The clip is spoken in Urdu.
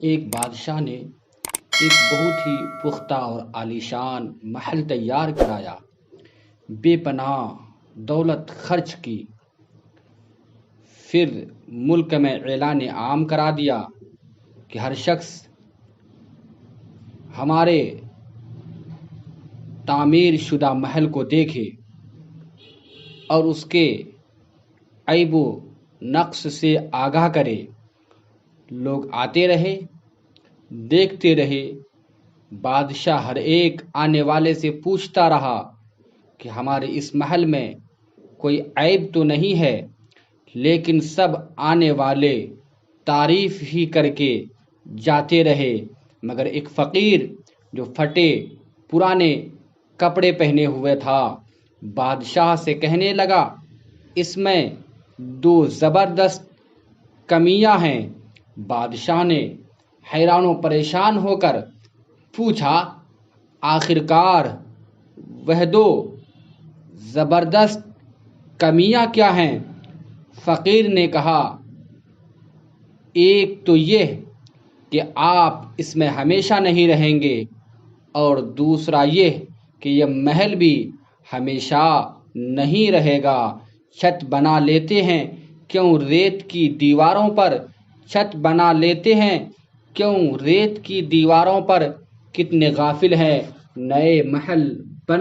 ایک بادشاہ نے ایک بہت ہی پختہ اور عالیشان محل تیار کرایا، بے پناہ دولت خرچ کی، پھر ملک میں اعلان عام کرا دیا کہ ہر شخص ہمارے تعمیر شدہ محل کو دیکھے اور اس کے عیب و نقص سے آگاہ کرے۔ لوگ آتے رہے، دیکھتے رہے۔ بادشاہ ہر ایک آنے والے سے پوچھتا رہا کہ ہمارے اس محل میں کوئی عیب تو نہیں ہے، لیکن سب آنے والے تعریف ہی کر کے جاتے رہے، مگر ایک فقیر جو پھٹے پرانے کپڑے پہنے ہوئے تھا بادشاہ سے کہنے لگا، اس میں دو زبردست کمیاں ہیں۔ بادشاہ نے حیران و پریشان ہو کر پوچھا، آخرکار وہ دو زبردست کمیاں کیا ہیں؟ فقیر نے کہا، ایک تو یہ کہ آپ اس میں ہمیشہ نہیں رہیں گے، اور دوسرا یہ کہ یہ محل بھی ہمیشہ نہیں رہے گا۔ چھت بنا لیتے ہیں کیوں ریت کی دیواروں پر، چھت بنا لیتے ہیں کیوں ریت کی دیواروں پر، کتنے غافل ہیں نئے محل